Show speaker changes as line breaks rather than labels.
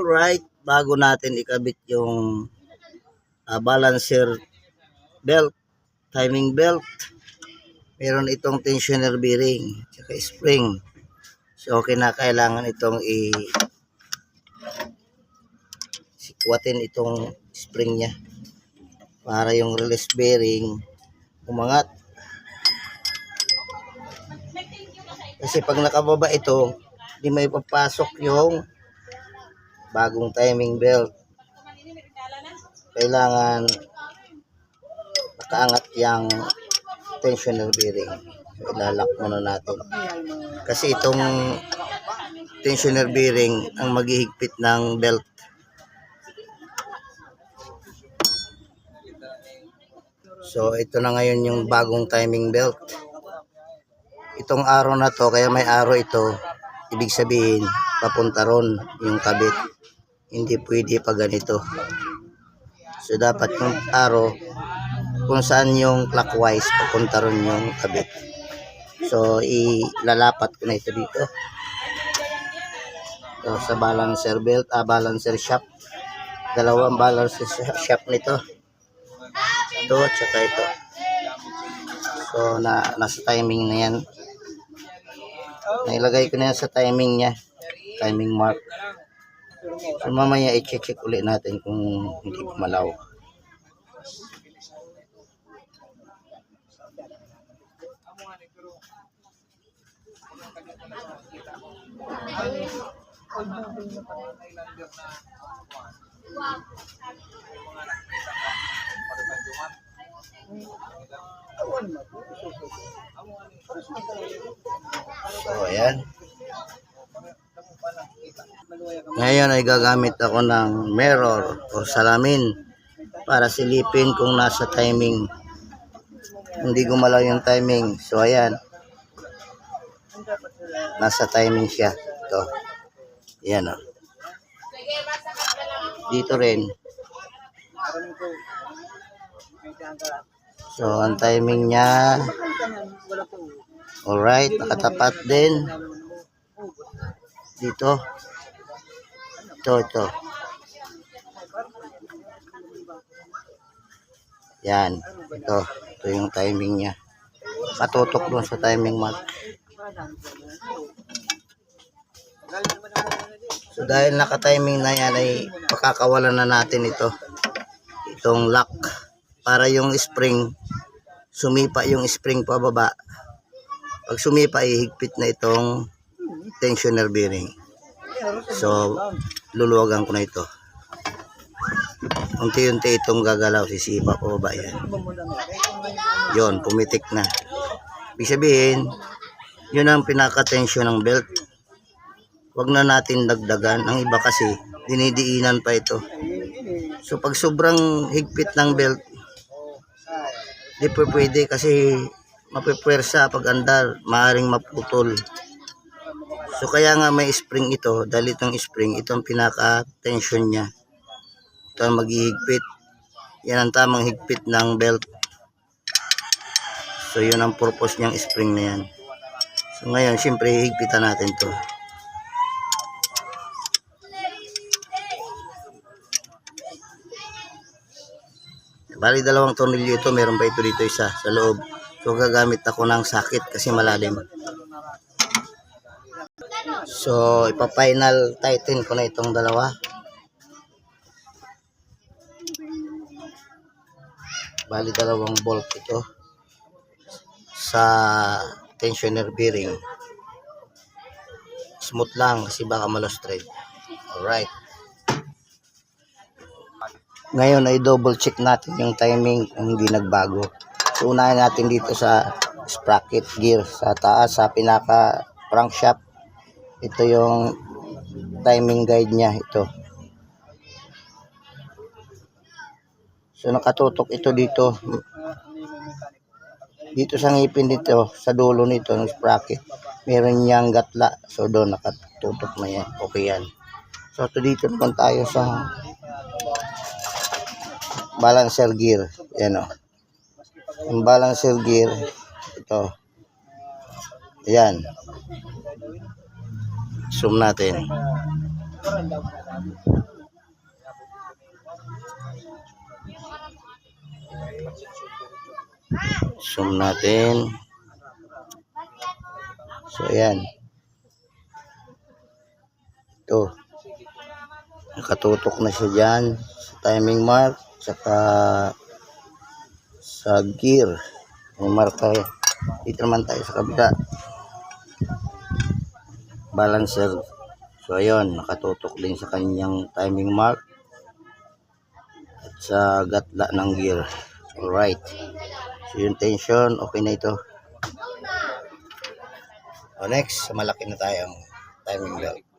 Alright, bago natin ikabit yung balancer belt, timing belt, meron itong tensioner bearing, tsaka spring. So, kailangan itong sikwatin itong spring niya para yung release bearing umangat. Kasi pag nakababa ito, hindi may papasok yung bagong timing belt. Kailangan nakaangat yung tensioner bearing. So, ilalak muna natin. Kasi itong tensioner bearing ang maghihigpit ng belt. So, ito na ngayon yung bagong timing belt. Itong arrow na to, kaya may arrow ito, ibig sabihin, papunta ron yung kabit. Hindi pwede pa ganito. So, dapat yung arrow, kung saan yung clockwise, papunta ron yung kabit. So, ilalapat ko na ito dito. So, sa balancer belt, balancer shaft. Dalawang balancer shaft nito. Ito, tsaka ito. So, nasa timing na yan. Nailagay ko na yan sa timing niya. Timing mark. So, mamaya i-check ulit natin kung hindi gumalaw. So, ayan. Ngayon ay gagamit ako ng mirror o salamin para silipin kung nasa timing. Hindi gumalaw yung timing. So, ayan. Nasa timing siya. Ito. Ayan, o. Dito rin. So, ang timing niya. Alright. Nakatapat din. Dito. Ito. Yan. Ito yung timing niya. Patutok doon sa timing mark. So, dahil naka-timing na yan, ay pakakawalan na natin ito. Itong lock. Para yung spring, sumipa yung spring pababa. Pag sumipa, ihigpit na itong tensioner bearing. So, luluwagan ko na ito. Unti-unti itong gagalaw, sisipa pababa yan. Yun, pumitik na. Ibig sabihin, yun ang pinaka-tension ng belt. Huwag na natin dagdagan. Ang iba kasi, dinidiinan pa ito. So, pag sobrang higpit ng belt, di pwede kasi mapipwersa pag andar, maaaring maputol. So, kaya nga may spring ito. Dahil itong spring, ito ang pinaka-tension niya. Ito ang maghihigpit. Yan ang tamang higpit ng belt. So, yun ang purpose niyang spring na yan. So, ngayon, siyempre, higpitan natin to. Bali, dalawang tornilyo ito. Meron pa ito dito isa sa loob. So, gagamit ako ng sakit kasi malalim. So, ipa-final tighten ko na itong dalawa. Bali, dalawang bolt ito sa tensioner bearing. Smooth lang kasi baka malo-straight. Alright. Ngayon ay double check natin yung timing kung hindi nagbago. So, unahin natin dito sa sprocket gear sa taas, sa pinaka crankshaft. Ito yung timing guide niya, ito. So, nakatutok ito dito. Dito sa ngipin dito, sa dulo nito ng sprocket, meron niyang gatla. So, doon nakatutok na yan. Okay yan. So, ito dito naman tayo sa balancer gear. Yan o. Yung balancer gear, ito. Ayan. Zoom natin. Zoom natin. So, ayan. Ito. Nakatutok na siya dyan sa timing mark, saka sa gear. May marka. Dito naman tayo sa kabila. Balancer. So, ayun. Nakatutok din sa kanyang timing mark at sa gatla ng gear. Alright. So, yung tension, okay na ito. O, next, malaki na tayong timing belt.